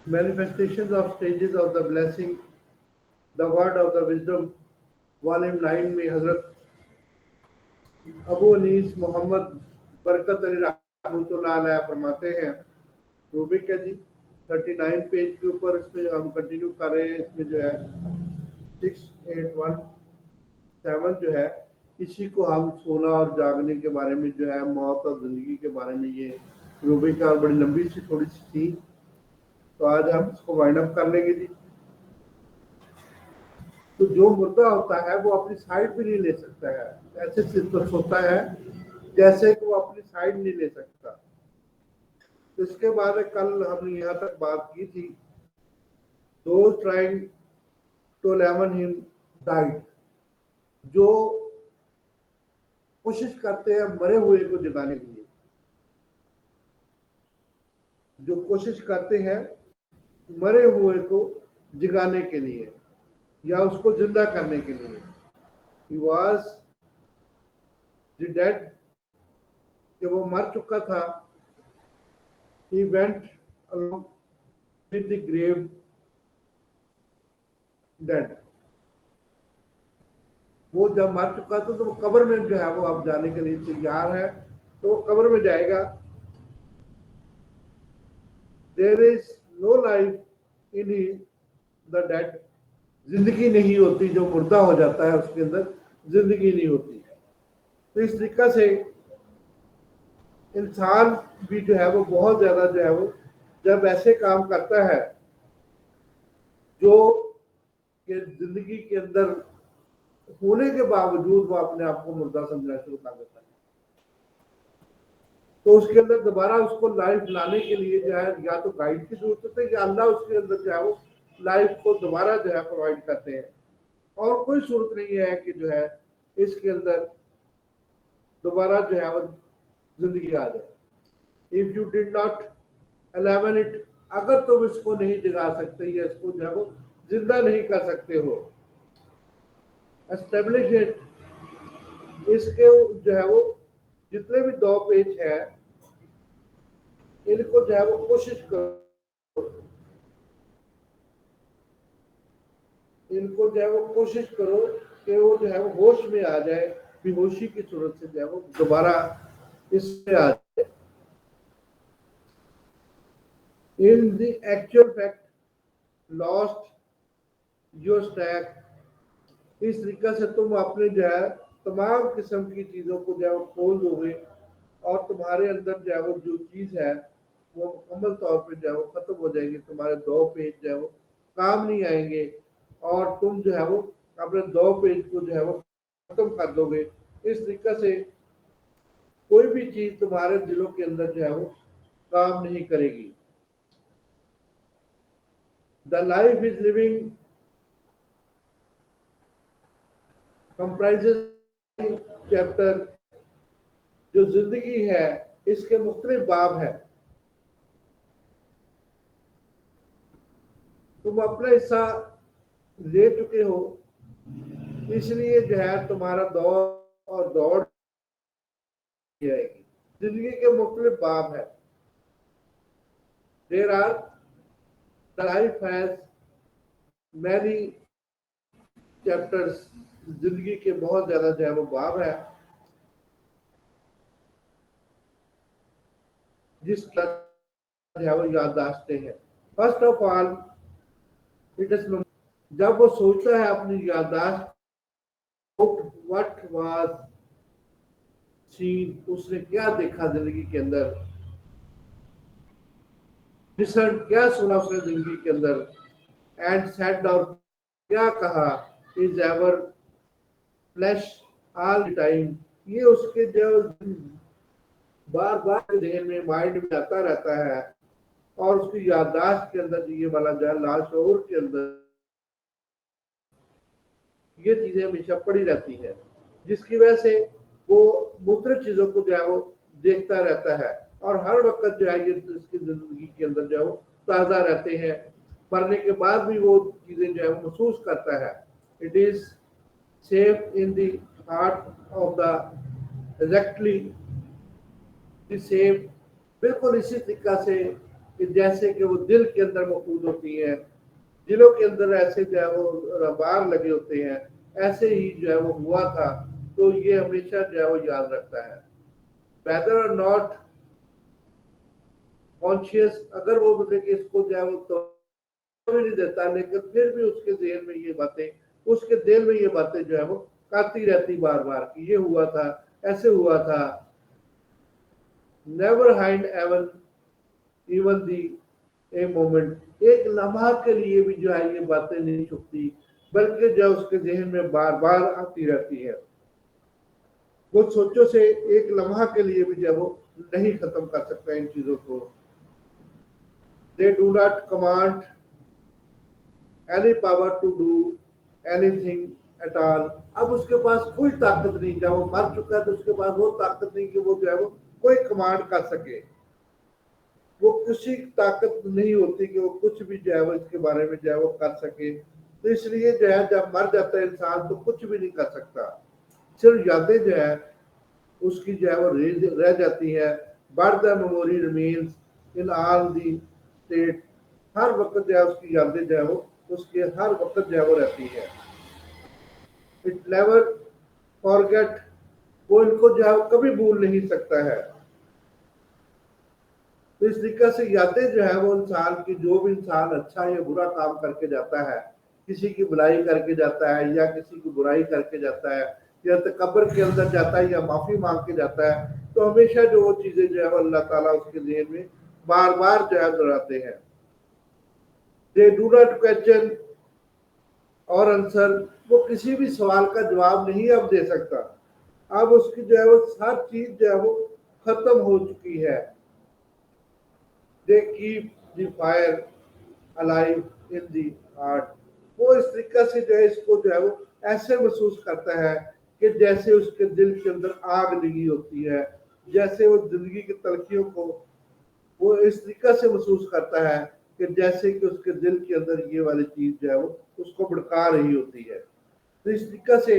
Manifestations of stages of the blessing, the word of the wisdom, volume 9 में हजरत अबू अनीस मोहम्मद बरकत अली रहमतुल्लाह अलैह फरमाते हैं, रूबिक है जी 39 पेज के ऊपर, इसमें हम कंटिन्यू कर रहे हैं। इसमें जो है 6817 जो है, इसी को हम सोना और जागने के बारे में जो है, मौत और जिंदगी के बारे में ये रूबिक और बड़ी लंबी सी थोड़ी सी थी, तो आज हम इसको वाइंड अप कर लेंगे जी। तो जो मुर्दा होता है वो अपनी साइड भी नहीं ले सकता है, ऐसे सिस्टम होता है जैसे कि वो अपनी साइड नहीं ले सकता। तो इसके बाद कल हमने यहाँ तक बात की थी, those trying to leaven him died, जो कोशिश करते हैं मरे हुए को जगाने के लिए, जो कोशिश करते हैं मरे हुए को जगाने के लिए या उसको जिंदा करने के लिए। He was the dead, कि वो मर चुका था। He went along with the grave dead, वो जब मर चुका था तो वो कब्र में जो है वो अब जाने के लिए तैयार है, तो वो कब्र में जाएगा। There is no life in the dead, जिंदगी नहीं होती, जो मुर्दा हो जाता है उसके अंदर जिंदगी नहीं होती। तो इस तरीका से इंसान भी जो है वो बहुत ज्यादा जो है वो जब ऐसे काम करता है जो कि जिंदगी के अंदर होने के बावजूद वो अपने आप को मुर्दा समझना शुरू कर देता है, तो उसके अंदर दोबारा उसको लाइफ लाने के लिए जो है या तो गाइड की जरूरत है या अल्लाह उसके अंदर जो है वो लाइफ को दोबारा जो है प्रोवाइड करते हैं। और कोई सूरत नहीं है कि जो है इसके अंदर दोबारा जो है वो जिंदगी आ जाए। If you did not eleven it, अगर तुम इसको नहीं जगा सकते या इसको जो है वो जिंदा नहीं कर सकते हो, एस्टेब्लिश इट, इसके जो है वो जितने भी 2 पेज है इनको जो है वो कोशिश करो, इनको जो है वो कोशिश करो कि वो जो है वो होश में आ जाए, बेहोशी की सूरत से जो है वो दोबारा इसमें आ जाए। In the actual fact lost your stack, इस तरीके से तुम अपने जो है तमाम किस्म की चीज़ों को जो है वो खोल दोगे और तुम्हारे अंदर जो है वो जो चीज़ है वो मुकम्मल तौर पे जो है वो ख़त्म हो जाएगी। तुम्हारे 2 पेज जो है वो काम नहीं आएंगे और तुम जो है वो अपने 2 पेज को जो है वो ख़त्म कर दोगे। इस तरीके से कोई भी चीज़ तुम्हारे दिलों के अंदर जो है वो काम नहीं करेगी। The life is living comprises chapter, जो जिंदगी है इसके मुख्तलिफ बाब है। तुम अपना हिस्सा ले चुके हो, इसलिए जो है तुम्हारा दौड़ और दौड़ जाएगी। जिंदगी के मुख्तलिफ बाब है। There are the life has many chapters, जिंदगी के बहुत ज्यादा जो है वो बाब है जिसका जो है वो याददाश्तें हैं। First of all it is, जब वो सोचता है अपनी याददाश्त, व्हाट वाज सीन, उसने क्या देखा जिंदगी के अंदर, लिसन, क्या सुना उसने जिंदगी के अंदर, एंड सेट डाउन, क्या कहा, is ever flash all the time, ये उसके जो बार बार ذہن में माइंड में आता रहता है और उसकी याददाश्त के अंदर ये वाला जो है लाशऊर के अंदर ये चीजें हमेशा पड़ी रहती है, जिसकी वजह से वो मुख्तलिफ चीजों को जो है वो देखता रहता है और हर वक्त जो है ये इसकी जिंदगी के अंदर जो है वो ताज़ा रहते हैं। मरने के बाद भी वो चीजें जो है वो महसूस करता है। It is safe in the heart of the exactly safe, बिल्कुल इसी तरीका से कि जैसे कि वो दिल के अंदर मौजूद होती हैं, दिलों के अंदर ऐसे जो है वो बार लगे होते हैं, ऐसे ही जो है वो हुआ था। तो ये हमेशा जो है वो याद रखता है। वेदर और नॉट कॉन्शियस, अगर वो मतलब कि इसको जो है वो तो भी नहीं देता, लेकिन फिर भी उसके दिल में ये बातें, उसके दिल में ये बातें जो है वो आती रहती बार बार कि ये हुआ था, ऐसे हुआ था। Never hide even even the a moment, एक लम्हा के लिए भी जो है ये बातें नहीं छुपती, बल्कि जो उसके जहन में बार बार आती रहती है। वो सोचो से एक लम्हा के लिए भी जो है वो नहीं खत्म कर सकता इन चीजों को। They do not command any power to do anything at all. अब उसके पास कोई ताकत नहीं, जब वो मर चुका है तो उसके पास वो ताकत नहीं कि वो जो है वो कोई कमांड कर सके। वो किसी ताकत नहीं होती कि वो कुछ भी जो है वो इसके बारे में जो है वो कर सके। तो इसलिए जो है जब मर जाता है इंसान तो कुछ भी नहीं कर सकता, सिर्फ यादें जो है उसकी जो है वो रह जाती है। But the memory remains in all the state, हर वक्त जो है उसकी यादें जो है वो उसके हर वक्त जो है वो रहती है। इट नेवर फॉरगेट, वो इनको जो है वो कभी भूल नहीं सकता है। तो इस तरीके से यादें जो है वो इंसान की, जो भी इंसान अच्छा या बुरा काम करके जाता है, किसी की भलाई करके जाता है या किसी की बुराई करके जाता है, या तकब्बर के अंदर जाता है या माफी मांग के जाता है, तो हमेशा जो वो चीजें जो है वो अल्लाह ताला उसके ज़हन में बार बार जो है दोहराते हैं। दे डू नॉट क्वेश्चन और आंसर, वो किसी भी सवाल का जवाब नहीं अब दे सकता। अब उसकी जो है वो हर चीज जो है वो खत्म हो चुकी है। They keep the fire alive in the heart, वो इस तरीके से जो है इसको जो है वो ऐसे महसूस करता है कि जैसे उसके दिल के अंदर आग लगी होती है, जैसे वो जिंदगी की तलखियों को वो इस तरीके से महसूस करता है कि जैसे कि उसके दिल के अंदर ये वाली चीज जो है वो उसको भड़का रही होती है। तो इस तरीके से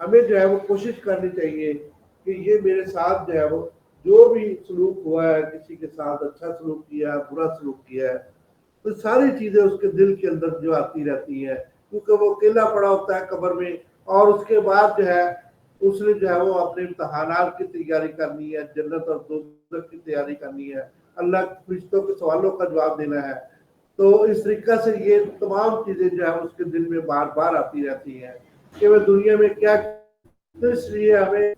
हमें जो है वो कोशिश करनी चाहिए कि ये मेरे साथ जो है वो जो भी सलूक हुआ है, किसी के साथ अच्छा सलूक किया है, बुरा सलूक किया है, तो सारी चीजें उसके दिल के अंदर जो आती रहती है, क्योंकि वो अकेला पड़ा होता है कब्र में। और उसके बाद जो है उसने जो है वो अपने इम्तहानात की तैयारी करनी है, जन्नत और दोज़ख की तैयारी करनी है, अल्लाह के फरिश्तों के सवालों का जवाब देना है। तो इस तरीके से ये तमाम चीजें जो है उसके दिल में बार बार आती रहती हैं कि वह दुनिया में क्या। तो इसलिए हमें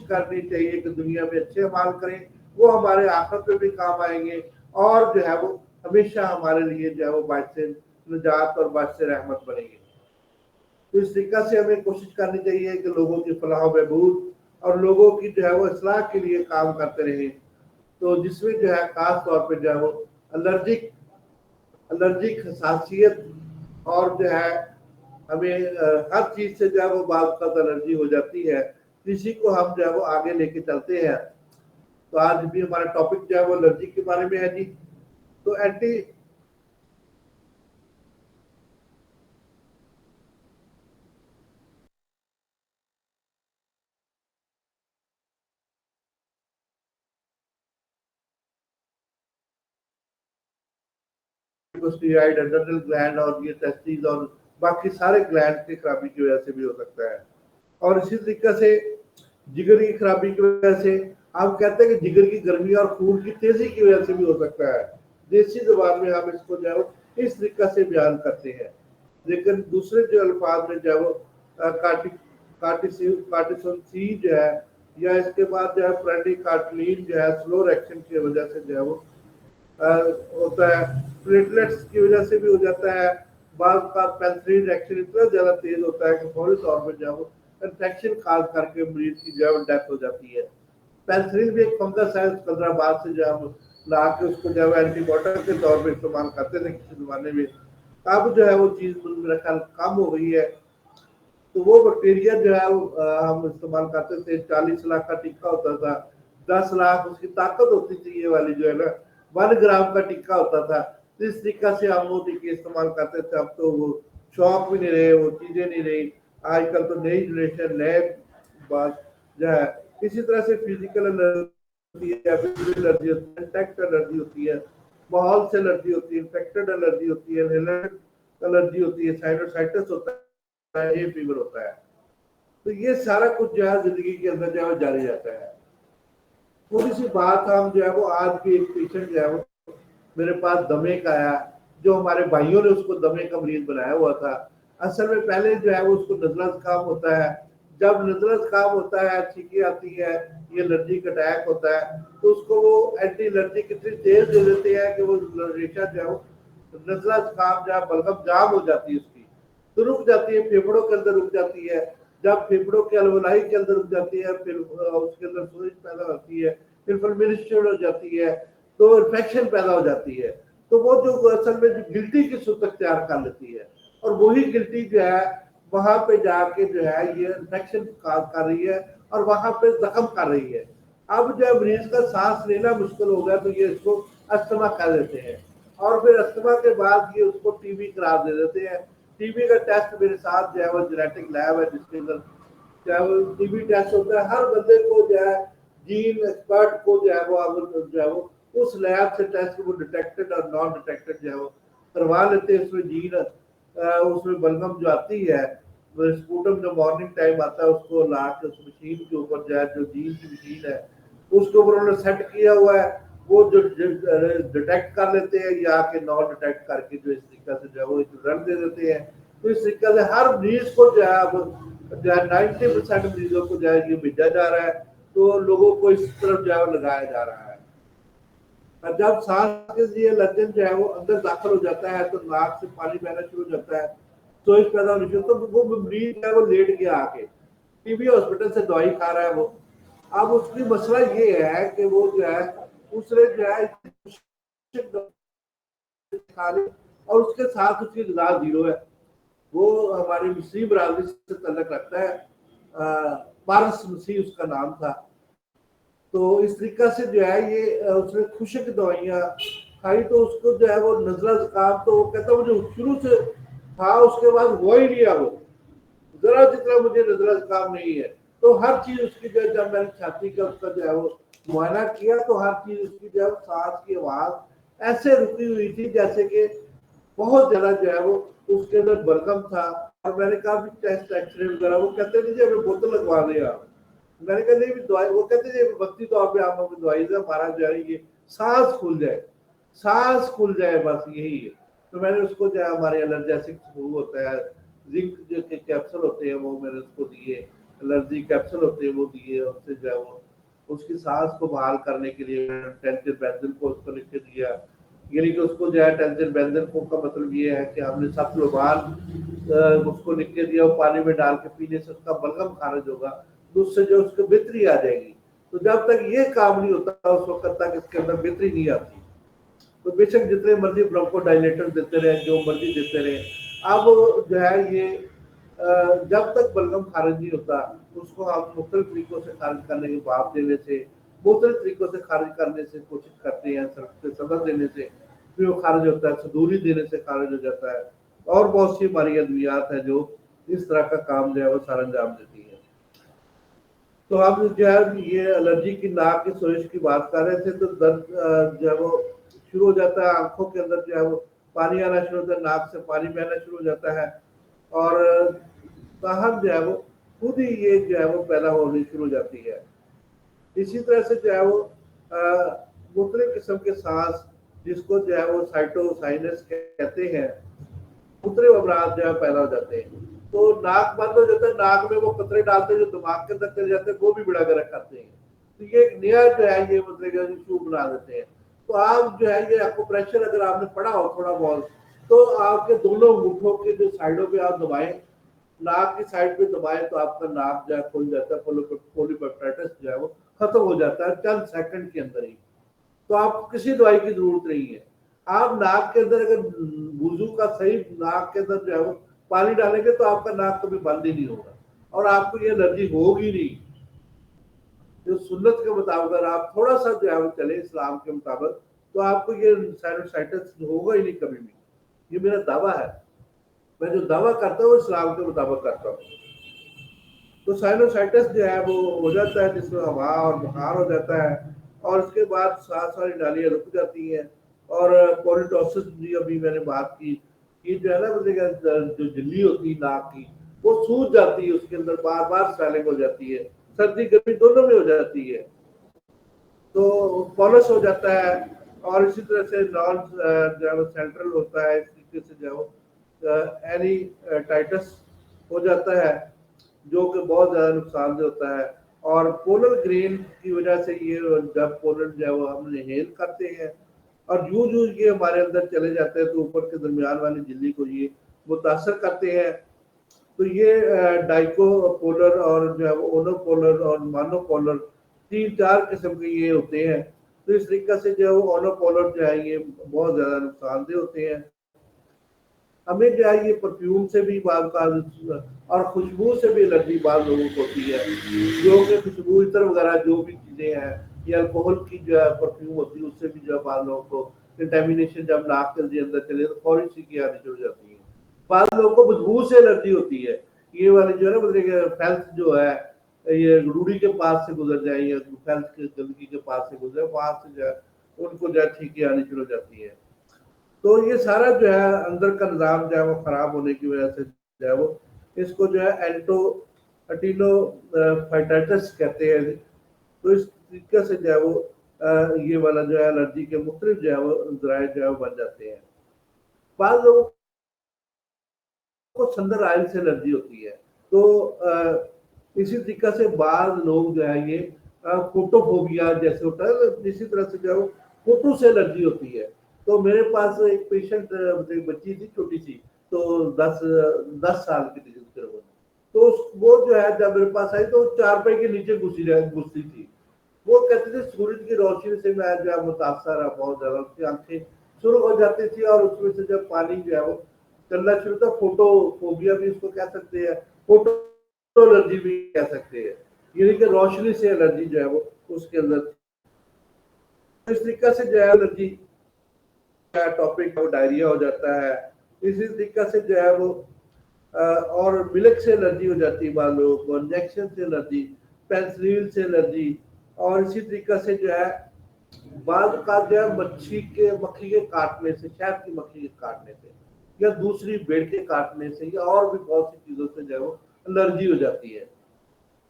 करनी चाहिए कि दुनिया में अच्छे अमाल करें, वो हमारे आखिरत में भी काम आएंगे, और जो है वो हमेशा हमारे लिए जो है वो बाइस निजात और बाइस रहमत बनेंगे। तो इस तरीके से हमें कोशिश करनी चाहिए कि लोगों की फलाह बहबूद और लोगों की जो है वो इसलाह के लिए काम करते रहे। तो जिसमें जो है खास तौर पर जो है वो एलर्जिक एलर्जिक हसासियत और जो है हमें हर चीज से जो है वो बात का एलर्जी हो जाती है, किसी को हम जो है वो आगे लेके चलते हैं। तो आज भी हमारा टॉपिक जो है वो एलर्जी के बारे में है जी। तो एंटी स्टीराइड एड्रेनल ग्लैंड और ये टेस्टिस और बाकी सारे ग्लैंड की खराबी की वजह से भी हो सकता है। और इसी तरीके से जिगर की खराबी की वजह से हम कहते हैं कि जिगर की गर्मी और खून की तेजी की वजह से भी हो सकता है। देसी जबान में हम इसको जो है इस तरीके से बयान करते हैं, लेकिन दूसरे जो अल्फाज में जो है वो कार्टिसन सी जो है, या इसके बाद जो है प्रेडिकार्टिलीन जो है स्लो एक्शन की वजह से जो है वो होता है। प्लेटलेट्स की वजह से भी हो जाता है। बाल का पेनिसिलिन रिएक्शन इतना ज्यादा तेज होता है कि फौरी तौर पर जो है इन्फेक्शन खास करके मरीज की जो है डेथ हो जाती है। पेनिसिलिन भी एक फंगस है, सिकंदराबाद से जो हम ला के उसको जो है एंटीबायोटिक के तौर पर इस्तेमाल करते थे किसी जमाने में। अब जो है वो चीज मेरा ख्याल कम हो गई है। तो वो बैक्टीरिया जो है हम इस्तेमाल करते थे, 40 लाख का टीका होता था, 10 लाख उसकी ताकत होती थी, ये वाली जो है ना 1 ग्राम का टीका होता था। तो इस तरीका से हम वो टीके इस्तेमाल करते थे। अब तो वो शौक भी नहीं रहे, वो चीजें नहीं रही। आजकल तो नई जनरेशन नए बात जो है, इसी तरह से फिजिकल एलर्जी एलर्जी होती है, टेक्ट एलर्जी होती है। ماحول سے الرجی ہوتی ہے، انفیکٹڈ الرجی ہوتی ہے، الرجی ہوتی ہے، سائنوسائٹس ہوتا ہے، یہ فیور ہوتا ہے. تو یہ سارا کچھ جو ہے زندگی کے اندر جو ہے جاری رہتا ہے. تھوڑی سی بات ہم جو ہے وہ آج بھی ایک پیشنٹ جو ہے وہ میرے پاس دمے کا آیا، جو ہمارے بھائیوں نے اس کو دمے کا مریض بنایا ہوا تھا. اصل میں پہلے جو ہے وہ اس کو نزلہ زکام ہوتا ہے. جب نزلہ زکام ہوتا ہے، چھینکیں آتی ہے، یہ الرجی کا اٹیک ہوتا ہے، تو اس کو وہ اینٹی الرجی کتنی تیز دے دیتے ہیں کہ وہ ریشہ جو ہے وہ نزلہ زکام جو ہے بلغم جام ہو جاتی ہے اس کی، تو رک جاتی ہے، پھیپھڑوں کے اندر رک جاتی ہے. جب پھیپھڑوں کے الولائی کے اندر رک جاتی ہے، پھر اس کے اندر سوزش پیدا ہوتی ہے، پھر فرمنسٹریٹ ہو جاتی ہے، تو انفیکشن پیدا ہو جاتی ہے. تو وہ جو اصل میں جو گلٹی کی صورت اختیار کر لیتی ہے، اور وہی گلٹی جو ہے وہاں پہ جا کے جو ہے یہ انفیکشن کر رہی ہے اور وہاں پہ زخم کر رہی ہے. اب جب مریض کا سانس لینا مشکل ہو گیا تو یہ اس کو استھما کہہ دیتے ہیں، اور پھر استھما کے بعد یہ اس کو ٹی بی قرار دے دیتے ہیں. ٹی بی کا ٹیسٹ میرے ساتھ جو ہے وہ جینیٹک لیب ہے جس کے اندر چاہے وہ ٹی بی ٹیسٹ ہوتا ہے. ہر بندے کو جو ہے جین ایکسپرٹ کو جو ہے وہ اس لیب سے ٹیسٹ وہ ڈیٹیکٹڈ اور نان ڈیٹیکٹڈ جو ہے وہ کروا لیتے ہیں. اس میں جین اس میں بلغم جو آتی ہے، اسپوٹم جو مارننگ ٹائم آتا ہے، اس کو لا کے اس مشین کے اوپر جو ہے جو جین کی مشین ہے اس کے اوپر انہوں نے سیٹ کیا ہوا ہے، وہ جو ڈیٹیکٹ کر لیتے ہیں یا کہ نان ڈیٹیکٹ کر کے جو اس طریقے سے جو ہے وہ رزلٹ دے دیتے ہیں. تو اس طریقے سے ہر مریض کو جو ہے 90% مریضوں کو جو ہے یہ بھیجا جا رہا ہے. تو لوگوں کو اس طرف جو ہے لگایا جا رہا ہے. جب سانس کے لیے لجن جو ہے وہ اندر داخل ہو جاتا ہے تو ناک سے پانی بہنا شروع ہو جاتا ہے، سوزش پیدا ہونی شروع، تو وہ مریض جو ہے وہ لیٹ گیا آ کے ٹی بی ہاسپٹل سے دوائی کھا رہا ہے وہ. اب اس کی مسئلہ یہ ہے کہ وہ جو ہے اس نے جو ہے اور اس کے ساتھ اس کی غذا زیرو ہے. وہ ہماری مصری برادری سے تعلق رکھتا ہے، پارس مسیح اس کا نام تھا. تو اس طریقہ سے جو ہے یہ اس نے خشک دوائیاں کھائی تو اس کو جو ہے وہ نزلہ زکام، تو وہ کہتا مجھے شروع سے تھا، اس کے بعد ہوا ہی نہیں. اب ذرا جتنا مجھے نزلہ زکام نہیں ہے. تو ہر چیز اس کی جو ہے جب میں نے چھاتی کا اس کا جو ہے وہ معائنہ کیا تو ہر چیز اس کی جو ہے سانس کی آواز ایسے رکی ہوئی تھی جیسے کہ بہت زیادہ جو ہے وہ اس کے اندر بلغم تھا. اور میں نے کہا بھی ٹیسٹ ایکس رے وغیرہ، وہ کہتے نہیں جی ہمیں بوتل لگوا دیں آپ. میں نے کہا نہیں بھی دوائی، وہ کہتے ہیں وقتی طور پہ آپ ہمیں دوائی سے ہمارا جو ہے یہ سانس کھل جائے، سانس کھل جائے، بس یہی ہے. تو میں نے اس کو جو ہے ہمارے الرجیسک وہ ہوتا ہے زنک جو کہ کیپسول ہوتے ہیں وہ میں نے اس کو دیے، الرجی کیپسول ہوتے ہیں وہ دیے. اس سے جو ہے وہ اس کی سانس کو بحال کرنے کے لیے ٹینسن بینزل کو اس کو لکھ کے دیا. یعنی کہ اس کو جو ہے ٹینسن بینزل کو کا مطلب یہ ہے کہ ہم نے سب لوبال اس کو لکھ کے دیا، وہ پانی میں ڈال کے پینے سے اس کا بلغم خارج ہوگا، تو اس سے جو اس کو بہتری آ جائے گی. تو جب تک یہ کام نہیں ہوتا اس وقت تک اس کے اندر بہتری نہیں آتی. تو بے شک جتنے مرضی برونکو ڈائلیٹر دیتے رہے، جو مرضی دیتے رہے، اب جو ہے یہ جب تک بلغم خارج نہیں ہوتا اس کو ہم مختلف طریقوں سے خارج کرنے کے باب دینے سے، مختلف طریقوں سے خارج کرنے سے کوشش کرتے ہیں، سبق دینے سے پھر وہ خارج ہوتا ہے، صدوری دینے سے خارج ہو جاتا ہے. اور بہت سی ہماری ادویات ہیں جو اس طرح کا کام جو ہے وہ سر انجام دیتی ہے. تو ہم جو ہے یہ الرجی کی ناک کی سوزش کی بات کر رہے تھے، تو درد جو ہے وہ شروع ہو جاتا ہے، آنکھوں کے اندر جو ہے وہ پانی آنا شروع ہوتا ہے، ناک سے پانی بہنا شروع ہو جاتا ہے، اور تاہم جو ہے وہ خود ہی یہ جو ہے وہ پیدا ہونی شروع ہو جاتی ہے. اسی طرح سے جو ہے وہ مختلف قسم کے سانس جس کو جو ہے وہ سائٹوسائنس کہتے ہیں، مختلف امراض جو ہے پیدا ہو جاتے ہیں. تو ناک بند ہو جاتا ہے، ناک میں وہ قطرے ڈالتے ہیں جو دماغ کے اندر چلے جاتے ہیں، وہ بھی بڑا گرا کرتے ہیں. تو یہ ایک نیا جو ہے یہ مطلب ایشو بنا دیتے ہیں. تو آپ جو ہے یہ آپ کو پریشر اگر آپ نے پڑھا ہو تھوڑا بہت تو آپ کے دونوں منٹوں کے جو سائڈوں پہ آپ دبائیں، ناک کی سائڈ پہ دبائیں تو آپ کا ناک جو ہے کھل جاتا ہے، پولیپیپٹائٹس جو ہے وہ ختم ہو جاتا ہے چند سیکنڈ کے اندر ہی. تو آپ کو کسی دوائی کی ضرورت نہیں ہے. آپ ناک کے اندر اگر وضو کا صحیح ناک کے اندر جو ہے وہ پانی ڈالیں گے تو آپ کا ناک کبھی بند ہی نہیں ہوگا اور آپ کو یہ الرجی ہوگی نہیں. جو سنت کے مطابق اگر آپ تھوڑا سا جو ہے وہ چلے اسلام کے مطابق تو آپ کو یہ سائنوسائٹس ہوگا ہی نہیں کبھی بھی. یہ میرا دعویٰ ہے، میں جو دعویٰ کرتا ہوں اسلام کے مطابق کرتا ہوں. تو سائنوسائٹس جو ہے وہ ہو جاتا ہے جس میں ہوا اور بخار ہو جاتا ہے، اور اس کے بعد سانس والی نالیاں رک جاتی ہیں اور پولیٹوسس بھی ابھی میں نے بات کی، یہ جو ہے نا مطلب جو جھلی ہوتی ہے ناک کی وہ سوج جاتی ہے، اس کے اندر بار بار سویلنگ ہو جاتی ہے، سردی گرمی دونوں میں ہو جاتی ہے، تو پولس ہو جاتا ہے۔ اور اسی طرح سے نان جو ہے وہ سینٹرل ہوتا ہے، اس طریقے سے جو ہے وہ اینی ٹائٹس ہو جاتا ہے جو کہ بہت زیادہ نقصان دہ ہوتا ہے۔ اور پولر گرین کی وجہ سے یہ جب پولر جو ہے وہ ہم انہیل کرتے ہیں اور یوں یوں یہ ہمارے اندر چلے جاتے ہیں تو اوپر کے درمیان والی جھلی کو یہ متاثر کرتے ہیں، تو یہ ڈائکو پولر اور جو ہے وہ اونو پولر اور مانو پولر تین چار قسم کے یہ ہوتے ہیں۔ تو اس طریقے سے جو ہے وہ اونو پولر جو ہے یہ بہت زیادہ نقصان دہ ہوتے ہیں۔ ہمیں جو ہے یہ پرفیوم سے بھی بعض اور خوشبو سے بھی الرجی بعض لوگوں کو ہوتی ہے، جو کہ خوشبو عطر وغیرہ جو بھی چیزیں ہیں یا الکوہل کی جو ہے پرفیوم ہوتی ہے اس سے بھی جو ہے بعض لوگوں کو کنٹامینیشن جب ناک کے اندر چلے تو فوری سی کی آنی شروع ہو جاتی ہے۔ بعض لوگوں کو بدبو سے الرجی ہوتی ہے، یہ والی جو ہے نا مطلب کہ فیلس جو ہے یہ روڑی کے پاس سے گزر جائے یا فیلس کے گندگی کے پاس سے گزرے وہاں سے جو ہے ان کو جو ہے چھینکیں آنی شروع ہو جاتی ہے۔ تو یہ سارا جو ہے اندر کا نظام جو ہے وہ خراب ہونے کی وجہ سے جو ہے وہ اس کو جو ہے اینٹو اٹینو فائٹائٹس کہتے ہیں۔ تو اس طریقے سے جو ہے وہ یہ والا جو ہے الرجی کے مختلف جو ہے وہ ذرائع جو ہے وہ بن جاتے ہیں۔ بعض لوگوں کو سندر آئل سے الرجی ہوتی ہے، تو اسی طریقے سے بعض لوگ جو ہے یہ فوٹو فوبیا جیسے ہوتا ہے، اسی طرح سے جو ہے فوٹو سے الرجی ہوتی ہے۔ تو میرے پاس ایک پیشنٹ بچی تھی چھوٹی سی، تو 10 سال کی تھی تو وہ جو ہے جب میرے پاس آئی تو چارپائی کے نیچے گھستی تھی، وہ کہتے تھے سورج کی روشنی سے میں جو ہے متاثر ہے بہت زیادہ، اس کی آنکھیں شروع ہو جاتی تھی اور اس میں سے جب پانی جو ہے وہ چلنا شروع تھا، فوٹو فوبیا بھی اس کو کہہ سکتے ہیں، فوٹو الرجی بھی کہہ سکتے ہیں، یعنی کہ روشنی سے الرجی جو ہے وہ اس کے اندر اس طریقے سے جو ہے الرجی کا ٹاپک ڈائریا ہو جاتا ہے۔ اسی طریقے سے جو ہے وہ اور ملک سے الرجی ہو جاتی ہے بعض لوگوں کو، انجیکشن سے الرجی، پینسلین سے الرجی، اور اسی طریقے سے جو ہے بعض کا جو ہے مکھی کے کاٹنے سے، شہد کی مکھی کے کاٹنے سے یا دوسری بیڑ کے کاٹنے سے یا اور بھی بہت سی چیزوں سے جو ہے وہ الرجی ہو جاتی ہے۔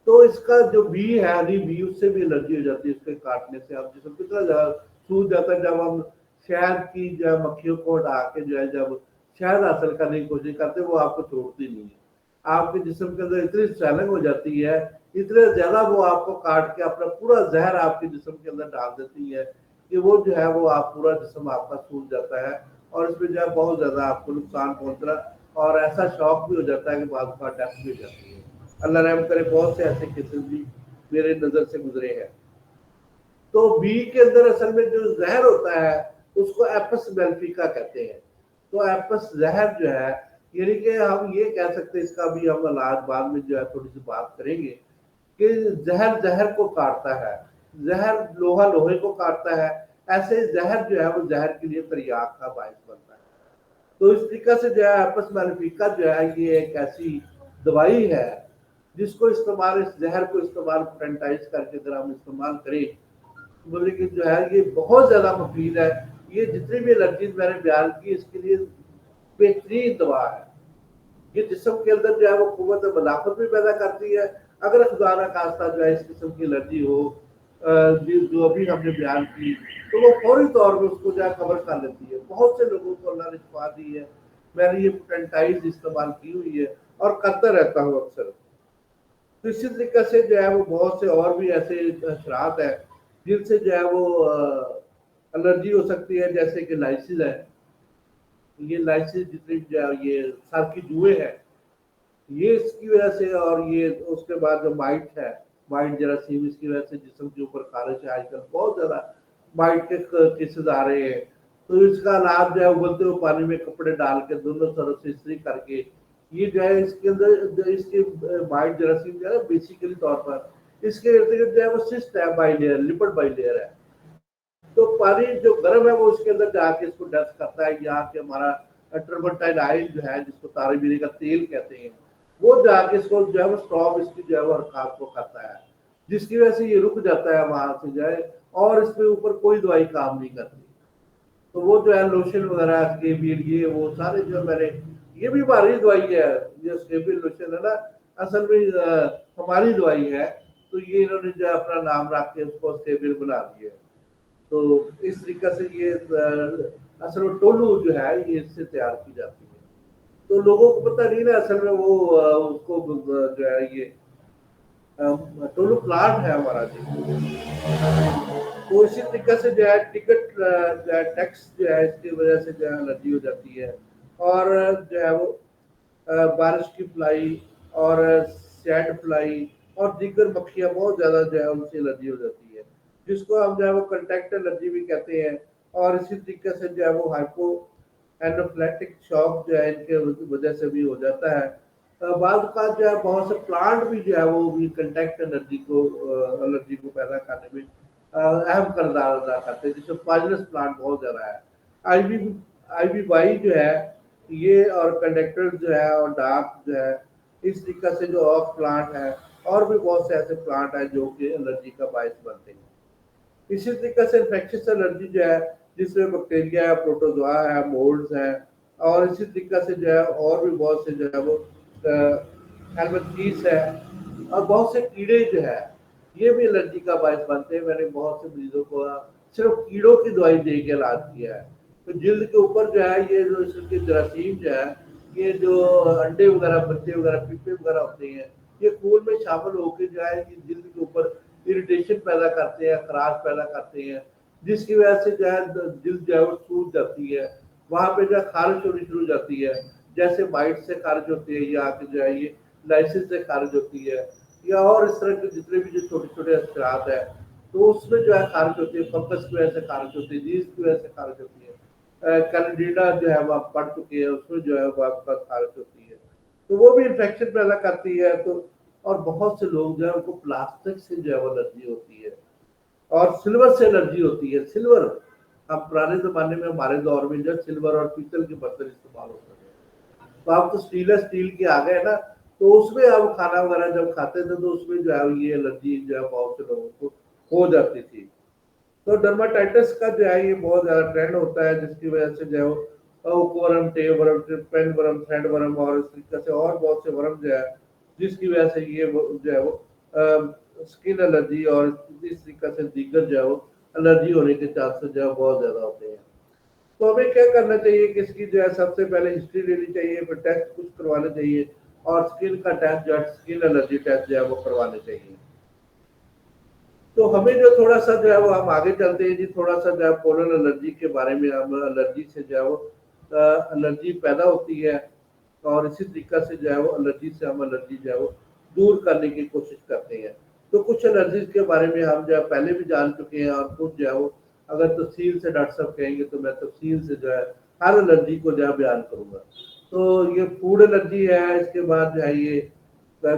تو اس کا جو بی ہے ہنی بی اس سے بھی الرجی ہو جاتی ہے، اس کے کاٹنے سے اب جسم کتنا زیادہ سوج جاتا ہے جب ہم شہد کی جو ہے مکھیوں کو ہٹا کے جو ہے جب شہد حاصل کرنے کی کوشش کرتے وہ آپ کو چھوڑتی نہیں ہے، آپ کے جسم کے اندر اتنی سویلنگ ہو جاتی ہے، اتنے زیادہ وہ آپ کو کاٹ کے اپنا پورا زہر آپ کے جسم کے اندر ڈال دیتی ہے کہ وہ جو ہے وہ آپ پورا جسم آپ کا سوج جاتا ہے اور اس میں جو ہے بہت زیادہ آپ کو نقصان پہنچ رہا ہے اور ایسا شوق بھی ہو جاتا ہے کہ بعض کا ڈیتھ بھی ہو جاتی ہے۔ اللہ رحم کرے، بہت سے ایسے کیسز بھی میرے نظر سے گزرے ہیں۔ تو بی کے اندر اصل میں جو زہر ہوتا ہے اس کو ایپس میلفیکا کہتے ہیں۔ تو ایپس زہر جو ہے یعنی کہ ہم یہ کہہ سکتے ہیں، اس کا بھی ہم علاج بعد میں جو ہے تھوڑی سی بات کریں گے کہ زہر زہر کو کاٹتا ہے، زہر لوہا لوہے کو کاٹتا ہے، ایسے زہر جو ہے وہ زہر کے لیے تریاق کا باعث بنتا ہے۔ تو اس طریقے سے جو ہے ایپس میلفیکا جو ہے یہ ایک ایسی دوائی ہے جس کو استعمال، اس زہر کو استعمال پینٹائز کر کے اگر ہم استعمال کریں بولے کہ جو ہے یہ بہت زیادہ مفید ہے۔ یہ جتنی بھی الرجیز میں نے بیان کی اس کے لیے بہترین دوا ہے، یہ جسم کے اندر جو ہے وہ قوت مدافعت بھی پیدا کرتی ہے۔ اگر خدا نہ خواستہ جو ہے اس قسم کی الرجی ہو جو ابھی ہم نے بیان کی تو وہ فوری طور پہ اس کو جو ہے کور کر لیتی ہے۔ بہت سے لوگوں کو اللہ نے شفا دی ہے، میں نے یہ پینٹائز استعمال کی ہوئی ہے اور کرتا رہتا ہوں اکثر۔ تو اسی طریقے سے جو ہے وہ بہت سے اور بھی ایسے اثرات ہیں جن سے جو ہے وہ الرجی ہو سکتی ہے، جیسے کہ لائسز ہے، یہ لائسز جتنی جو ہے یہ سر کی جوئیں ہیں یہ اس کی وجہ سے، اور یہ اس کے بعد جو مائٹ ہے، مائٹ جراثیم، اس کی وجہ سے جسم کے اوپر خارش ہے، آج کل بہت زیادہ مائٹ کے کیسز آ رہے ہیں۔ تو اس کا علاج جو ہے ابلتے ہوئے پانی میں کپڑے ڈال کے دونوں طرف سے استری کر کے، یہ جو ہے اس کے اندر اس کے مائٹ جراثیم جو ہے بیسیکلی طور پر اس کے ارد گرد جو ہے وہ سسٹ ہے، bilayer, lipid bilayer ہے، تو پانی جو گرم ہے وہ اس کے اندر جا کے اس کو ڈسٹ کرتا ہے۔ یہاں کے ہمارا ٹربنٹائن آئل جو ہے جس کو تارے بینے کا تیل کہتے ہیں وہ جا کے اس کو جو ہے وہ اسٹاپ اس کی جو ہے وہ حرکات کو کرتا ہے، جس کی وجہ سے یہ رک جاتا ہے وہاں سے جو ہے، اور اس کے اوپر کوئی دوائی کام نہیں کرتی۔ تو وہ جو ہے لوشن وغیرہ اسکیبل یہ وہ سارے جو میں نے یہ بھی ہماری دوائی ہے. یہ اسکیبل لوشن ہے نا اصل میں ہماری دوائی ہے. تو یہ انہوں نے جو ہے اپنا نام رکھ کے اس کو اسکیبل بنا دیا ہے. تو اس طریقے سے یہ اصل میں ٹولو جو ہے یہ اس سے تیار کی جاتی ہے. تو لوگوں کو پتہ نہیں نا اصل میں وہ اس کو جو ہے یہ ٹولو پلانٹ ہے ہمارا جی. تو اسی طریقے سے جو ہے ٹکٹ جو ہے ٹیکس جو ہے اس کی وجہ سے جو ہے الرجی ہو جاتی ہے. اور جو ہے وہ بارش کی فلائی اور سینڈ فلائی اور دیگر مکھیاں بہت زیادہ جو ہے ان سے الرجی ہو جاتی ہے جس کو ہم جو ہے وہ کنٹیکٹ الرجی بھی کہتے ہیں. اور اسی طریقے سے جو ہے وہ ہائپو اینوفلیکٹک شوق جو ہے ان کے وجہ سے بھی ہو جاتا ہے. بعض کا جو ہے بہت سے پلانٹ بھی جو ہے وہ بھی کنٹیکٹ الرجی کو پیدا کرنے میں اہم کردار ادا کرتے ہیں. جس میں پازنس پلانٹ بہت زیادہ ہے. آئی بی آئی بی وائی جو ہے یہ اور کنڈکٹر جو ہے اور ڈارک جو ہے اس طریقے سے جو آف پلانٹ ہے اور بھی بہت سے ایسے پلانٹ ہیں جو کہ الرجی کا باعث بنتے ہیں. اسی طریقے سے انفیکشس الرجی جو ہے جس میں بیکٹیریا ہے پروٹوزوا ہے مولڈز ہیں اور اسی طریقے سے جو ہے اور بھی بہت سے جو ہے وہ ہیلمنتھیس ہے اور بہت سے کیڑے جو ہے یہ بھی الرجی کا باعث بنتے ہیں. میں نے بہت سے مریضوں کو صرف کیڑوں کی دوائی دے کے علاج کیا ہے. تو جلد کے اوپر جو ہے یہ جو اس کے جراثیم جو ہے یہ جو انڈے وغیرہ بچے وغیرہ پیپے وغیرہ ہوتے ہیں یہ خون میں شامل ہو کے جو ہے یہ جلد کے اوپر اریٹیشن پیدا کرتے ہیں خراش پیدا کرتے ہیں جس کی وجہ سے جو ہے جلد جو ہے وہ سوج جاتی ہے. وہاں پہ جو ہے خارش ہونی شروع ہو جاتی ہے جیسے مائٹ سے خارج ہوتی ہے یا کہ جو ہے یہ لائسنس سے خارج ہوتی ہے یا اور اس طرح کے جتنے بھی جو چھوٹے چھوٹے اثرات ہیں تو اس میں جو ہے خارج ہوتی ہے. فنگس کی وجہ سے خارج ہوتی ہے جیز کی وجہ سے خارج ہوتی ہے. کینیڈا جو ہے وہ آپ پڑھ چکے ہیں اس میں جو ہے وہ آپ کا خارج ہوتی ہے. تو وہ بھی انفیکشن پیدا کرتی ہے. تو اور بہت سے لوگ جو ہے ان کو پلاسٹک سے جو ہے وہ الرجی ہوتی ہے اور سلور سے الرجی ہوتی ہے. سلور اب پرانے زمانے میں ہمارے دور میں جو سلور اور پیتل کے برتن استعمال ہوتے تھے تو آپ تو اسٹیل کے آ گئے نا تو اس میں آپ کھانا وغیرہ جب کھاتے تھے تو اس میں جو ہے یہ الرجی جو ہے بہت سے لوگوں کو ہو جاتی تھی. تو ڈرماٹائٹس کا جو ہے یہ بہت زیادہ ٹرینڈ ہوتا ہے جس کی وجہ سے جو ہے ورم ٹے ورم پین ورم تھریڈ ورم اور اس طریقے سے اور بہت سے ورم جو ہے جس کی وجہ سے یہ جو ہے وہ اسکن الرجی اور اس طریقے سے دیگر جو ہے وہ الرجی ہونے کے چانسز جو ہے بہت زیادہ ہوتے ہیں. تو ہمیں کیا کرنا چاہیے کہ اس کی جو ہے سب سے پہلے ہسٹری لینی چاہیے پھر ٹیسٹ کچھ کروانا چاہیے اور اسکن کا ٹیسٹ جو ہے اسکن الرجی ٹیسٹ جو ہے وہ کروانے چاہیے. تو ہمیں جو تھوڑا سا جو ہے وہ ہم آگے چلتے ہیں جی تھوڑا سا جو ہے پولن الرجی کے بارے میں ہم الرجی سے جو ہے وہ الرجی پیدا ہوتی ہے اور اسی طریقے سے جو ہے وہ الرجی سے ہم الرجی جو ہے وہ دور کرنے کی کوشش کرتے ہیں. تو کچھ الرجیز کے بارے میں ہم جو ہے پہلے بھی جان چکے ہیں اور کچھ جو ہے وہ اگر تفصیل سے ڈاکٹر صاحب کہیں گے تو میں تفصیل سے جو ہے ہر الرجی کو جو ہے بیان کروں گا. تو یہ فوڈ الرجی ہے. اس کے بعد جو ہے یہ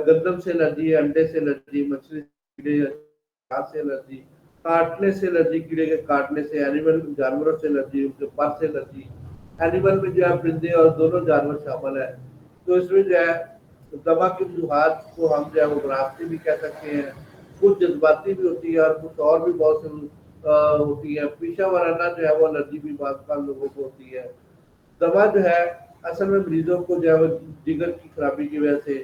گندم سے الرجی ہے انڈے سے الرجی مچھلی سے الرجی کاٹنے سے الرجی کیڑے کے کاٹنے سے اینیمل جانوروں سے الرجی ان کے پر سے الرجی اینیمل میں جو ہے پرندے اور دونوں جانور شامل ہیں. تو اس میں جو ہے دما کی وجوہات کو ہم جو ہے وہ وراثتی بھی کہہ سکتے ہیں کچھ جذباتی بھی ہوتی ہے اور کچھ اور بھی بہت سے ہوتی ہے. پیشہ ورانہ جو ہے وہ الرجی بھی بعض لوگوں کو ہوتی ہے. دوا جو ہے اصل میں مریضوں کو جو ہے وہ جگر کی خرابی کی وجہ سے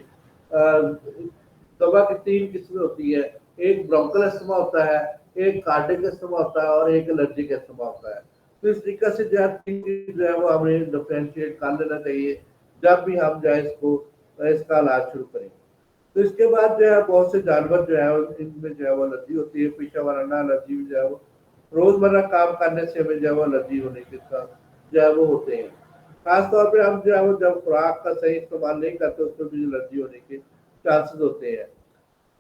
دوا کی 3 قسمیں ہوتی ہے. ایک برونکل استما ہوتا ہے ایک کارڈک استما ہوتا ہے اور ایک الرجک استما ہوتا ہے. تو اس طریقے سے جو ہے وہ ہمیں ڈفرینشیٹ کر لینا چاہیے جب بھی ہم جو ہے اس کا علاج شروع کریں. تو اس کے بعد جو ہے بہت سے جانور جو ہے ان میں جو ہے وہ الرجی ہوتی ہے. پیشہ ورانہ الرجی جو ہے وہ روزمرہ کام کرنے سے ہمیں جو ہے وہ الرجی ہونے کے جو ہے وہ ہوتے ہیں. خاص طور پہ ہم جو ہے وہ جب خوراک کا صحیح استعمال نہیں کرتے اس میں بھی الرجی ہونے کے چانسز ہوتے ہیں.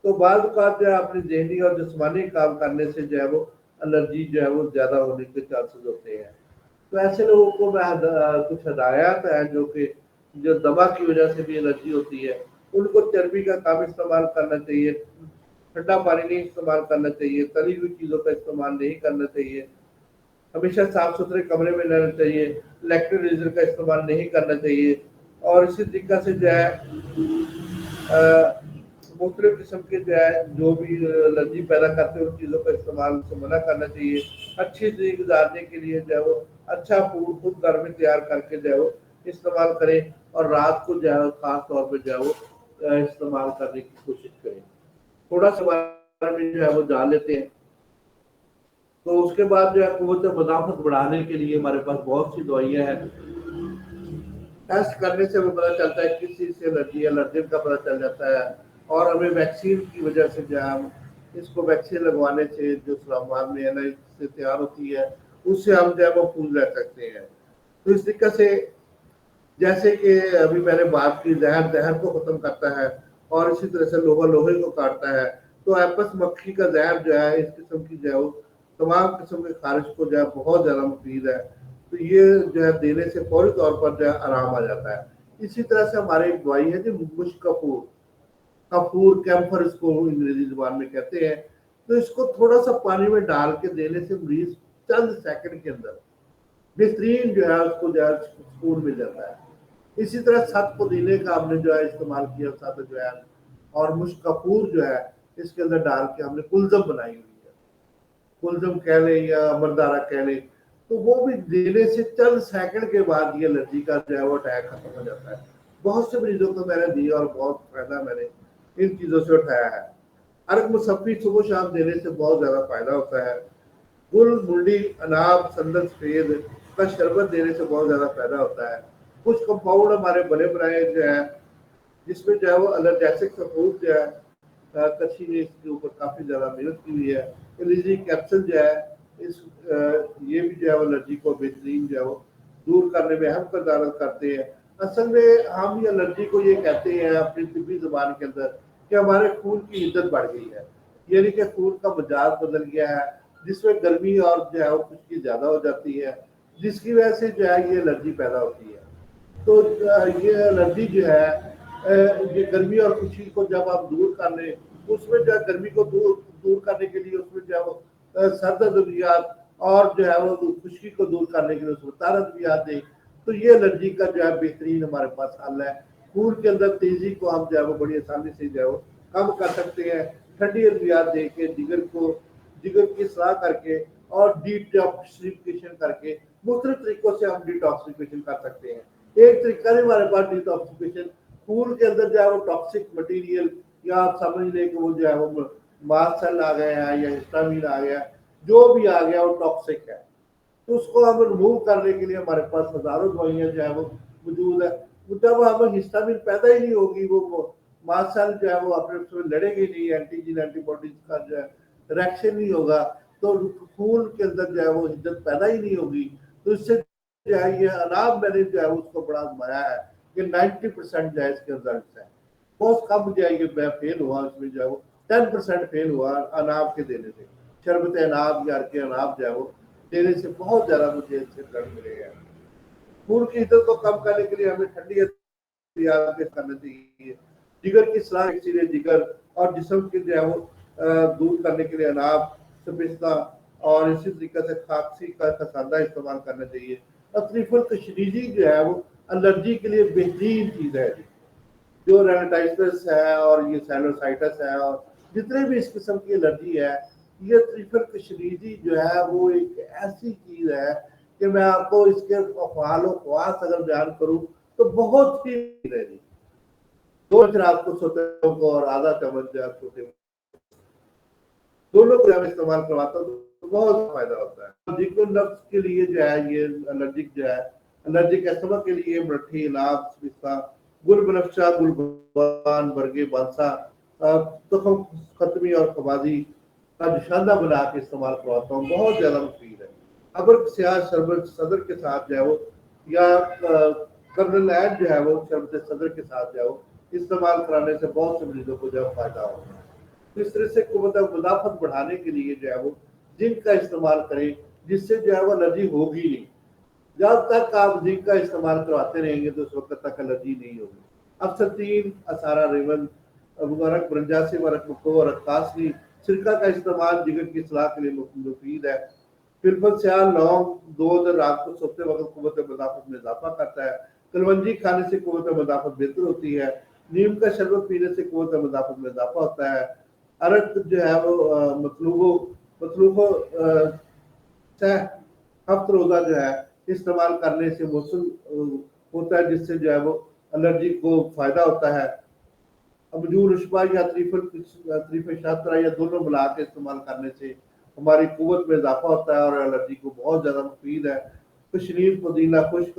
تو بعض اوقات جو ہے اپنی ذہنی اور جسمانی کام کرنے سے جو ہے وہ الرجی جو ہے وہ زیادہ ہونے کے چانسز ہوتے ہیں. تو ایسے لوگوں کو میں کچھ ہدایات ہیں جو کہ جو دوا کی وجہ سے بھی الرجی ہوتی ہے ان کو چربی کا کم استعمال کرنا چاہیے ٹھنڈا پانی نہیں استعمال کرنا چاہیے تلی ہوئی چیزوں کا استعمال نہیں کرنا چاہیے ہمیشہ صاف ستھرے کمرے میں رہنا چاہیے الیکٹریزر کا استعمال نہیں کرنا چاہیے اور اسی طریقے سے جو ہے مختلف قسم کے جو ہے جو بھی الرجی پیدا کرتے ہیں ان چیزوں کا استعمال سے منع کرنا چاہیے. اچھی زندگی گزارنے کے لیے جو ہے وہ अच्छा फूड खुद घर में तैयार करके जो है वो इस्तेमाल करें, और रात को जो है खास तौर पे जो है वो इस्तेमाल करने की कोशिश करें। थोड़ा सा बारे में जो है वो जान लेते हैं। तो उसके बाद जो है कुव्वत मदाफत बढ़ाने के लिए हमारे पास बहुत सी दवाइयाँ हैं। टेस्ट करने से हमें पता चलता है किस चीज़ से एलर्जी है, एलर्जन का पता चल जाता है। और हमें वैक्सीन की वजह से जो है हम इसको वैक्सीन लगवाने से जो सामान में एलर्जी से तैयार होती है उससे हम जो है वो फूल रह सकते हैं। तो इस तरीके से जैसे कि अभी मैंने बात की, जहर जहर को खत्म करता है और इसी तरह से लोहा लोहे को काटता है। तो एपस मक्खी का जहर जो है इस किस्म की जो है वो तमाम किस्म के खारिश को जो है बहुत ज़्यादा मुफीद है। तो ये जो है देने से फौरी तौर पर जो है आराम आ जाता है। इसी तरह से हमारे एक दवाई है जो मुश्क कपूर, कपूर कैम्फर इसको अंग्रेजी जुबान में कहते हैं। तो इसको थोड़ा सा पानी में डाल के देने से मरीज चंद सेकंड के अंदर बेहतरीन जो है उसको जो है सुकून मिल जाता है। इसी तरह सत पुदीने का हमने जो है इस्तेमाल किया, सत जो है और मुश्क कपूर जो है इसके अंदर डाल के हमने कुलजम बनाई हुई है, कुलजम कह ले या मरदारा कह ले। तो वो भी देने से चंद सेकंड के बाद ये एलर्जी का जो है वो अटैक खत्म हो जाता है। बहुत से मरीजों को मैंने दी और बहुत फायदा मैंने इन चीज़ों से उठाया है। अर्क मुसफ़ी सुबह शाम देने से बहुत ज़्यादा फायदा होता है। गुल मुंडी अनाब संदन सफेद का शरबत देने से बहुत ज़्यादा फायदा होता है। कुछ कंपाउंड हमारे बने बनाए जो है जिसमें जो है वो एलर्जेसिक सपोर्ट जो है कच्छी ने इसके ऊपर काफ़ी ज़्यादा मेहनत की हुई है। एलर्जी कैप्सूल जो है इस ये भी जो है वो एलर्जी को बेहतरीन जो है वो दूर करने में अहम किरदार अदा करते हैं। असल में हम ये एलर्जी को ये कहते हैं अपनी तिब्बी ज़ुबान के अंदर कि हमारे खून की इज्जत बढ़ गई है, यानी कि खून का मिजाज बदल गया है, जिसमें गर्मी और जो है वो खुश्की ज़्यादा हो जाती है, जिसकी वजह से जो है ये एलर्जी पैदा होती है। तो ये एलर्जी जो है ये गर्मी और खुशी को जब आप दूर कर लें, उसमें जो है गर्मी को दूर दूर करने के लिए उसमें जो है वो सर्द अद्वियात और जो है वो खुशी को दूर करने के लिए उसमें तार अद्वियात दें। तो ये एलर्जी का जो है बेहतरीन हमारे पास हल है। खून के अंदर तेजी को हम जो है वो बड़ी आसानी से जो है वो कम कर सकते हैं। ठंडी अद्वियात दे के जिगर की सलाह करके और डिटॉक्सिफिकेशन करके मुख्तलिफ तरीकों से हम डिटॉक्सिफिकेशन कर सकते हैं। एक तरीका है हमारे पास डिटॉक्सिफिकेशन, खून के अंदर जो है वो टॉक्सिक मटेरियल या आप समझ लें कि वो जो है वो मास्ट सेल आ गए हैं या हिस्टामिन आ गया, जो भी आ गया वो टॉक्सिक है। तो उसको हम रिमूव करने के लिए हमारे पास हजारों दवाइयां जो है वो मौजूद है। जब हमें हिस्टामिन पैदा ही नहीं होगी, वो मास्ट सेल जो है वो अपने उसमें लड़ेगी नहीं, एंटीजन एंटीबॉडीज का जो है रिएक्शन नहीं होगा, तो खून के अंदर जो है वो हिद्दत पैदा ही नहीं होगी। तो इससे जो है ये अनाब मैंने जो है उसको बड़ा आजमाया है कि 90% जो है इसके रिजल्ट है। बहुत कम जो है ये मैं फेल हुआ, इसमें जो है वो 10% फेल हुआ अनाब के देने से। शरबत अनाब या अर्के अनाब जो है वो देने से बहुत ज्यादा मुझे इससे रिजल्ट मिले हैं। खून की हिद्दत को कम करने के लिए हमें ठंडी करना चाहिए। जिगर की सलाह इसीलिए जिगर और जिस्म के जो है वो दूर करने के लिए अनाब सपिस्ता और इसी तरीके से खांसी का खसांदा इस्तेमाल करना चाहिए। तकरीफुल तशरीजी जो है वो एलर्जी के लिए बेहतरीन चीज़ है। जो रेनाटाइटिस है और ये साइनोसाइटिस है और जितने भी इस किस्म की एलर्जी है, ये त्रिफल तशरीजी जो है वो एक ऐसी चीज़ है कि मैं आपको इसके अफ़आल व ख़वास अगर बयान करूँ तो बहुत ही है जी। 2 रात को सोते को और आधा चम्मच जो है सोते दोनों को जब इस्तेमाल करवाता हूँ तो बहुत फायदा होता है। जिको नफ्स के लिए जो है ये एलर्जिक जो है एलर्जिक एस्थमा के लिए मठी इलाज पिस्ता गुल बनफशा गुलबान बरगे बांसा तो खत्मी और कबाजी का निशाना बना के इस्तेमाल करवाता हूँ, बहुत ज्यादा मुफीद है। अबर सियाह शरबत सदर के साथ जो है वो या कर्नल ऐड जो है वो शरबत सदर के साथ जो है वो इस्तेमाल कराने से बहुत से मरीजों को जो है फायदा होगा। तो इस तरह से मुदाफत बढ़ाने के लिए जो है वो जिंक का इस्तेमाल करें, जिससे जो है वो एलर्जी होगी नहीं। जब तक आप जिंक का इस्तेमाल करवाते रहेंगे तो उस वक्त तक एलर्जी नहीं होगी। अफसर 3 असारा रेवन वरक ब्रंजासी वरक मुको वरक कासनी सिरका का इस्तेमाल जिगर की सलाह के लिए मुफीद है। फिलफल स्याल लौंग दूध रात को सोते वक्त कुव्वत मदाफत में इजाफा करता है। कलवंजी खाने से कुव्वत मदाफत बेहतर होती है। नीम का शरबत पीने से कुव्वत मदाफत में इजाफा होता है। अरक जो है वो मतलूबो सह हफ्त रोजा जो है इस्तेमाल करने से मौसम होता है, जिससे जो है वो एलर्जी को फायदा होता है। अबजूर उष्मा या त्रिफल शात्रा या दोनों मिला के इस्तेमाल करने से हमारी कुवत में इजाफा होता है और एलर्जी को बहुत ज़्यादा मुफीद है। कश्मीर पुदीना खुश्क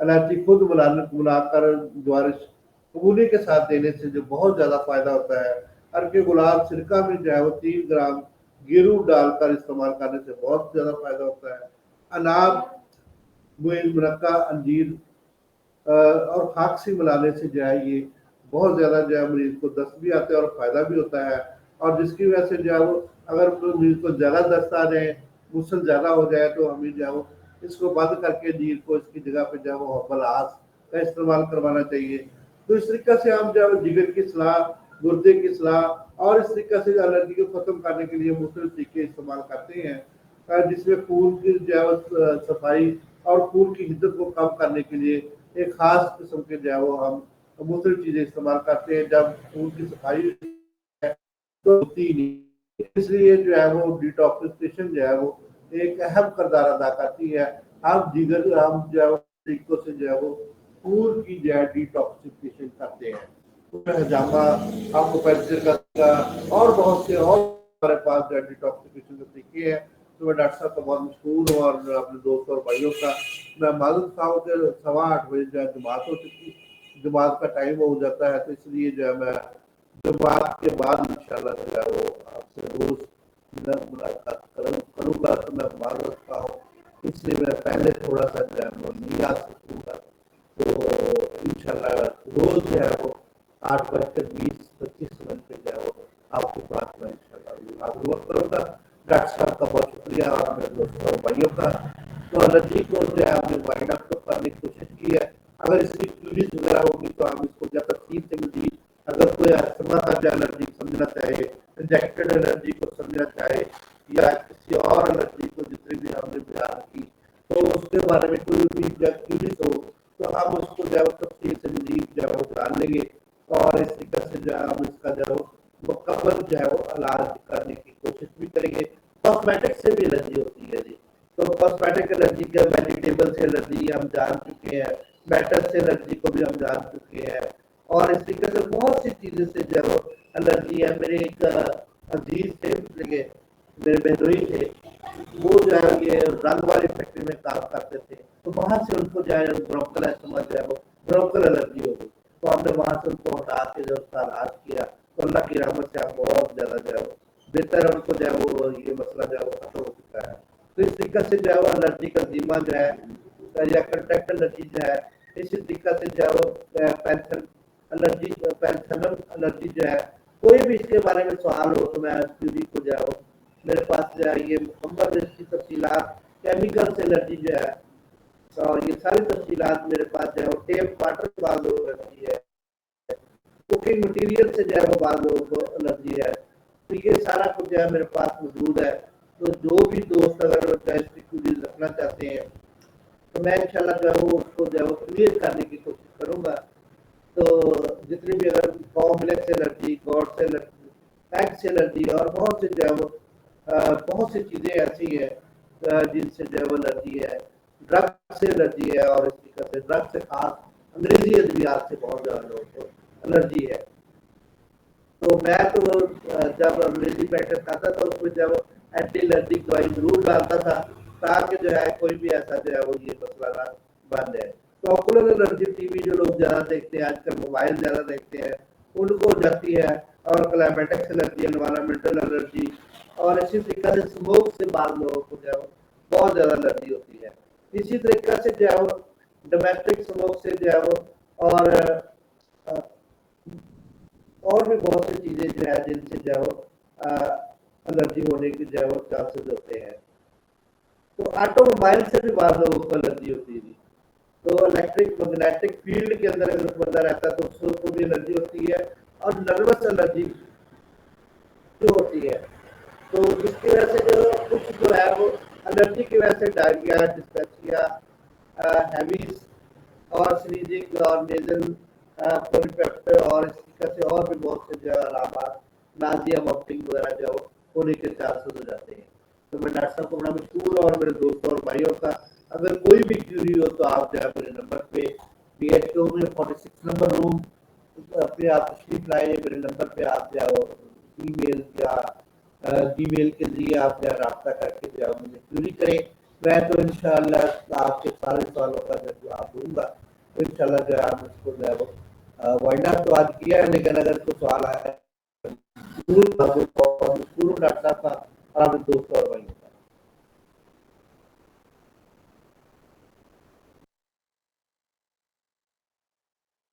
एलर्जी खुद मिलाकर द्वारिश कबूली के साथ देने से जो बहुत ज़्यादा फायदा होता है। अर्के गुलाब सिरका में जो है वो 3 ग्राम गेरू डालकर इस्तेमाल करने से बहुत ज़्यादा फायदा होता है। अनाब मुनक्का अंजीर और खाकसी मिलाने से जो है ये बहुत ज़्यादा जो है मरीज को दस्त भी आते हैं और फ़ायदा भी होता है। और जिसकी वजह से जो है वो अगर मरीज को ज़्यादा दस्त आ जाए, मुसल ज़्यादा हो जाए, तो हमें जो है वो इसको बंद करके नीर को इसकी जगह पे जो है वो बलास का इस्तेमाल करवाना चाहिए। तो इस तरीके से हम जो है जिगर की सलाह, गुर्दे की सलाह और इस तरीके से एलर्जी को ख़त्म करने के लिए मुख्तलिफ तरीके इस्तेमाल करते हैं, जिसमें खून की जो है सफाई और खून की हिद्दत को कम करने के लिए एक खास किस्म के जो है वो हम मुख्तलिफ चीज़ें इस्तेमाल करते हैं। जब खून की सफाई तो होती नहीं, इसलिए जो है वो डिटॉक्सिफिकेशन जो है वो एक अहम किरदार अदा करती है। हम जो है वो तरीकों से जो है वो खून की जो है डिटॉक्सिफिकेशन करते हैं। उसमें हजामा आपको पैंसिल का और बहुत से और हमारे पास जो है डिटॉक्सिफिकेशन के तरीके हैं। तो मैं डॉक्टर साहब का बहुत मशहूर हूँ और अपने दोस्तों और भाइयों का मैं मालूम था कि 8:15 जो है जमात हो चुकी, जमात का टाइम हो जाता है, तो इसलिए जो है मैं जमात के बाद इंशाल्लाह जो है वो आपसे रोज मुलाकात करूँगा। तो मैं मान रखता हूँ, इसलिए मैं पहले थोड़ा सा जो है वो नियाज करूँगा। तो इंशाल्लाह रोज जो है वो 8:20-25 पे जो है वो आपके पास में इंशाल्लाह हाजिर करूँगा। डॉक्टर साहब का बहुत शुक्रिया और मेरे दोस्तों और भाइयों का। तो एलर्जी को जो है हमने वाइंड अप करने की कोशिश की है। अगर इसकी क्यूरीज वगैरह होगी तो हम इसको जब तफसील से मजीद, अगर कोई अस्थमा का जो एलर्जी समझना चाहे, रिजेक्टेड एलर्जी को समझना चाहे या किसी और एलर्जी को जितनी भी हमने बयान की, तो उसके बारे में कोई भी जब क्यूरीज हो तो हम उसको जो है तफसील से मजीद जो है वो जान लेंगे और इस तरीके से जो है हम इसका जो है मुकम्मल जो है वो इलाज करने की कोशिश भी करेंगे। कॉस्मेटिक से भी एलर्जी होती है जी, तो कॉस्मेटिक एलर्जी का वेजिटेबल से एलर्जी हम जान चुके हैं, मेटल से एलर्जी को भी हम जान चुके हैं और इस तरीके से बहुत सी चीज़ें से जो है एलर्जी है। मेरे एक अजीज थे, मेरे बहनोई थे, वो जो है ये रंग वाली फैक्ट्री में काम करते थे, तो वहाँ से उनको जो है ब्रोंकल अस्थमा जो है वो ब्रोंकल एलर्जी हो गई। तो हमने वहाँ से उनको हटा के जो उसका इलाज किया, तो अल्लाह की रहमत से बहुत ज़्यादा जो है बेहतर है, उनको जो है वो ये मसला जो है वो खत्म हो चुका है। तो इस तरीके से जो है वो एलर्जी का जीमा जो है या कंटेक्ट एलर्जी जो है, इसी तरीके से जो है वो पेंसिल एलर्जी, पेंसिलम एलर्जी जो है, कोई भी इसके बारे में सवाल हो तो मैं स्टूडी को जो है वो मेरे पास जो है ये मुकम्मल इसकी तफसीलात, केमिकल से एलर्जी जो है और ये सारी तफसीलात मेरे पास जो है वो टेप वाटर बाद एलर्जी है, कुकिंग मटीरियल से जो है वो बाद लोगों को एलर्जी है। तो ये सारा कुछ जो है मेरे पास मौजूद है। तो जो भी दोस्त अगर क्यूरीज रखना चाहते हैं तो मैं इंशाल्लाह जो है वो उसको जो है वो क्लियर करने की कोशिश करूँगा। तो जितनी भी अगर कॉम्प्लेक्स एलर्जी, गॉड से एलर्जी, एग से एलर्जी और बहुत से जो है वो बहुत सी चीज़ें ऐसी है जिनसे जो है वो एलर्जी है, ड्रग से एलर्जी है और इस तरीके से ड्रग से खास अंग्रेजी अद्वियात से बहुत ज़्यादा लोगों को एलर्जी है। तो मैं तो जब अंग्रेजी प्रैक्टिस करता था उसमें जब एंटी एलर्जिक दवाई जरूर डालता था ताकि जो है कोई भी ऐसा जो है वो ये मसला ना बन जाए। तो ऑकुलर एलर्जी टीवी जो लोग ज़्यादा देखते हैं आजकल, मोबाइल ज़्यादा देखते हैं, उनको हो जाती है। और क्लाइमेटिक्स एलर्जी, एनवायरमेंटल एलर्जी और इसी तरीके से स्मोक से बाद लोगों को जो है बहुत ज़्यादा एलर्जी होती है। इसी तरीके से जो है वो डोमेस्टिक स्मोक से जो है वो और और भी बहुत सी चीज़ें जो है जिनसे जो है एलर्जी होने की जो है वो चांसेस होते हैं। तो ऑटोमोबाइल से भी बाद लोगों को एलर्जी होती है। तो इलेक्ट्रिक मैग्नेटिक फील्ड के अंदर अगर बंदा रहता है तो उसको भी एलर्जी होती है। और नर्वस एलर्जी जो होती है, तो जिसकी वजह से जो कुछ जो है वो एलर्जी की वजह से डायरिया, डिस्पेप्सिया, हैवीज और स्नीजिंग और नेजल पॉलीपेप्टर और इस तरीके से और भी बहुत से जो है अलामात, नाजिया, वॉमिटिंग वगैरह जो होने के चांसेस हो जाते हैं। तो मैं डॉक्टर साहब को बड़ा मशहूर और मेरे दोस्तों और भाइयों का اگر کوئی بھی کیوری ہو تو آپ جو ہے میرے نمبر پہ BHO میں 46 نمبر روم پہ آپ تشریف لائے، میرے نمبر پہ آپ جاؤ ای میل یا جی میل کے ذریعے آپ جو ہے رابطہ کر کے جو ہے مجھے کیوری کریں. میں تو انشاءاللہ آپ کے سارے سوالوں کا جواب دوں گا. انشاءاللہ جو ہے ہم اس کو جو ہے وہ وائنڈ اپ تو آج کیا ہے، لیکن اگر کوئی سوال آیا ضرور ڈاکٹر صاحب کا اور آپ دوست اور بھائی